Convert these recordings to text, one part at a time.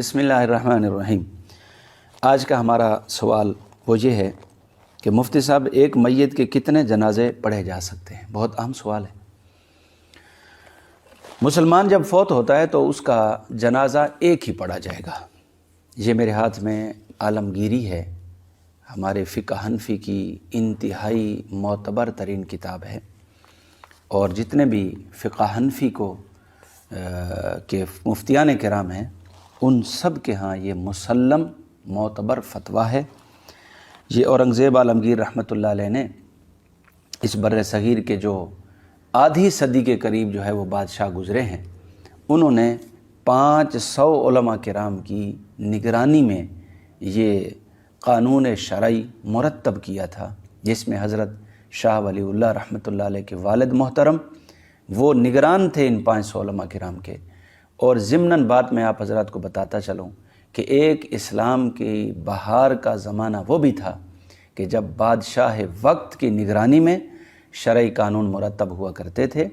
بسم اللہ الرحمن الرحیم۔ آج کا ہمارا سوال وہ یہ ہے کہ مفتی صاحب ایک میت کے کتنے جنازے پڑھے جا سکتے ہیں؟ بہت اہم سوال ہے۔ مسلمان جب فوت ہوتا ہے تو اس کا جنازہ ایک ہی پڑھا جائے گا۔ یہ میرے ہاتھ میں عالمگیری ہے، ہمارے فقہ حنفی کی انتہائی معتبر ترین کتاب ہے، اور جتنے بھی فقہ حنفی کے مفتیان کرام ہیں ان سب کے ہاں یہ مسلم معتبر فتویٰ ہے۔ یہ اورنگزیب عالمگیر رحمۃ اللہ علیہ نے اس بر صغیر کے جو آدھی صدی کے قریب جو ہے وہ بادشاہ گزرے ہیں، انہوں نے 500 علماء کرام کی نگرانی میں یہ قانون شرعی مرتب کیا تھا، جس میں حضرت شاہ ولی اللہ رحمۃ اللہ علیہ کے والد محترم وہ نگران تھے ان 500 علماء کرام کے۔ اور ضمناً بات میں آپ حضرات کو بتاتا چلوں کہ ایک اسلام کی بہار کا زمانہ وہ بھی تھا کہ جب بادشاہ وقت کی نگرانی میں شرعی قانون مرتب ہوا کرتے تھے۔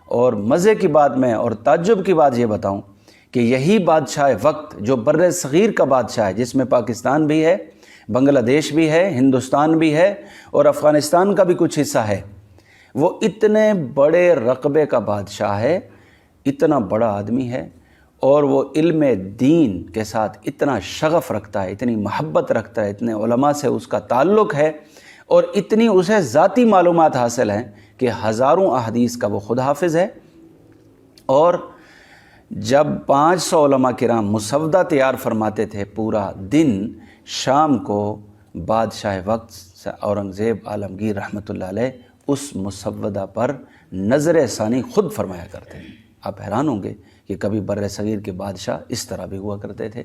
اور مزے کی بات میں اور تعجب کی بات یہ بتاؤں کہ یہی بادشاہ وقت جو بر صغیر کا بادشاہ ہے، جس میں پاکستان بھی ہے، بنگلہ دیش بھی ہے، ہندوستان بھی ہے اور افغانستان کا بھی کچھ حصہ ہے، وہ اتنے بڑے رقبے کا بادشاہ ہے، اتنا بڑا آدمی ہے، اور وہ علم دین کے ساتھ اتنا شغف رکھتا ہے، اتنی محبت رکھتا ہے، اتنے علماء سے اس کا تعلق ہے، اور اتنی اسے ذاتی معلومات حاصل ہیں کہ ہزاروں احادیث کا وہ خود حافظ ہے۔ اور جب 500 علماء کرام مسودہ تیار فرماتے تھے پورا دن، شام کو بادشاہ وقت اورنگزیب عالمگیر رحمۃ اللہ علیہ اس مسودہ پر نظر ثانی خود فرمایا کرتے ہیں۔ آپ حیران ہوں گے کہ کبھی بر صغیر کے بادشاہ اس طرح بھی ہوا کرتے تھے۔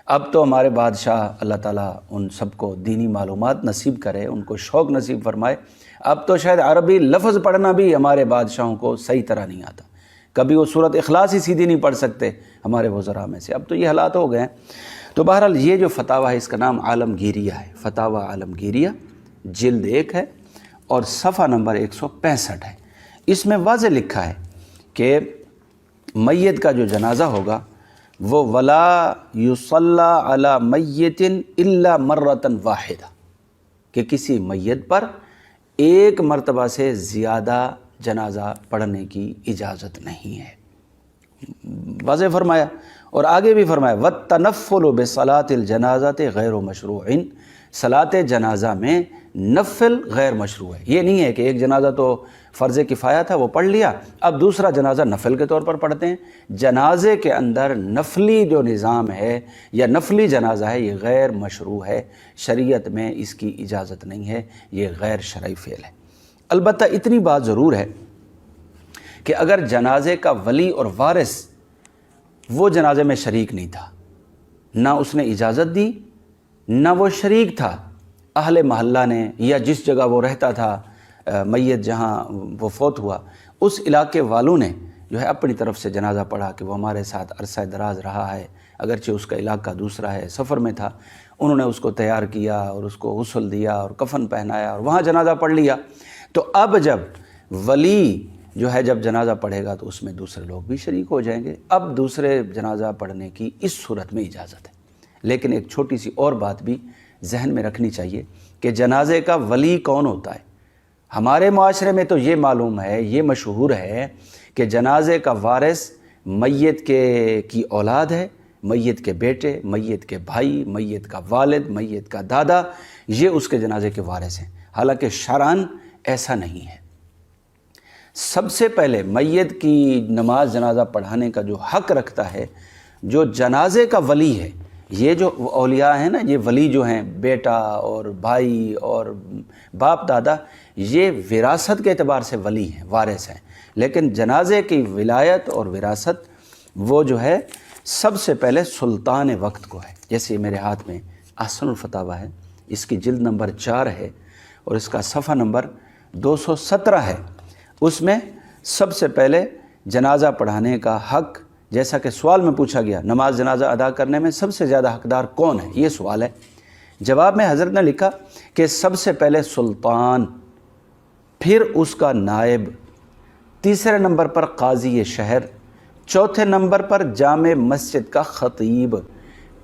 اب تو ہمارے بادشاہ اللہ تعالیٰ ان سب کو دینی معلومات نصیب کرے، ان کو شوق نصیب فرمائے۔ اب تو شاید عربی لفظ پڑھنا بھی ہمارے بادشاہوں کو صحیح طرح نہیں آتا، کبھی وہ سورۃ اخلاص ہی سیدھی نہیں پڑھ سکتے ہمارے وزراء میں سے۔ اب تو یہ حالات ہو گئے ہیں۔ تو بہرحال یہ جو فتاویٰ ہے اس کا نام عالمگیریہ ہے، فتاویٰ عالمگیریہ، جلد 1 ہے اور صفحہ نمبر 165 ہے۔ اس میں واضح لکھا ہے کہ میت کا جو جنازہ ہوگا وہ ولا یصلی علی میت الا مرۃ واحدہ، کہ کسی میت پر ایک مرتبہ سے زیادہ جنازہ پڑھنے کی اجازت نہیں ہے، واضح فرمایا۔ اور آگے بھی فرمایا والتنفل بصلاۃ الجنازۃ غیر مشروع، صلاۃ جنازہ میں نفل غیر مشروع ہے۔ یہ نہیں ہے کہ ایک جنازہ تو فرض کفایہ تھا وہ پڑھ لیا، اب دوسرا جنازہ نفل کے طور پر پڑھتے ہیں۔ جنازے کے اندر نفلی جو نظام ہے یا نفلی جنازہ ہے یہ غیر مشروع ہے، شریعت میں اس کی اجازت نہیں ہے، یہ غیر شرعی فعل ہے۔ البتہ اتنی بات ضرور ہے کہ اگر جنازے کا ولی اور وارث وہ جنازے میں شریک نہیں تھا، نہ اس نے اجازت دی نہ وہ شریک تھا، اہل محلہ نے یا جس جگہ وہ رہتا تھا، میت جہاں وہ فوت ہوا، اس علاقے والوں نے جو ہے اپنی طرف سے جنازہ پڑھا کہ وہ ہمارے ساتھ عرصہ دراز رہا ہے، اگرچہ اس کا علاقہ دوسرا ہے، سفر میں تھا، انہوں نے اس کو تیار کیا اور اس کو غسل دیا اور کفن پہنایا اور وہاں جنازہ پڑھ لیا۔ تو اب جب ولی جو ہے جب جنازہ پڑھے گا تو اس میں دوسرے لوگ بھی شریک ہو جائیں گے، اب دوسرے جنازہ پڑھنے کی اس صورت میں اجازت ہے۔ لیکن ایک چھوٹی سی اور بات بھی ذہن میں رکھنی چاہیے کہ جنازے کا ولی کون ہوتا ہے۔ ہمارے معاشرے میں تو یہ معلوم ہے، یہ مشہور ہے کہ جنازے کا وارث میت کی اولاد ہے، میت کے بیٹے، میت کے بھائی، میت کا والد، میت کا دادا، یہ اس کے جنازے کے وارث ہیں، حالانکہ شرعاً ایسا نہیں ہے۔ سب سے پہلے میت کی نماز جنازہ پڑھانے کا جو حق رکھتا ہے جو جنازے کا ولی ہے، یہ جو اولیاء ہیں نا، یہ ولی جو ہیں، بیٹا اور بھائی اور باپ دادا، یہ وراثت کے اعتبار سے ولی ہیں، وارث ہیں، لیکن جنازے کی ولایت اور وراثت وہ جو ہے سب سے پہلے سلطان وقت کو ہے۔ جیسے میرے ہاتھ میں احسن الفتاویٰ ہے، اس کی جلد نمبر 4 ہے اور اس کا صفحہ نمبر 217 ہے۔ اس میں سب سے پہلے جنازہ پڑھانے کا حق، جیسا کہ سوال میں پوچھا گیا نماز جنازہ ادا کرنے میں سب سے زیادہ حقدار کون ہے، یہ سوال ہے۔ جواب میں حضرت نے لکھا کہ سب سے پہلے سلطان، پھر اس کا نائب، تیسرے نمبر پر قاضی شہر، چوتھے نمبر پر جامع مسجد کا خطیب،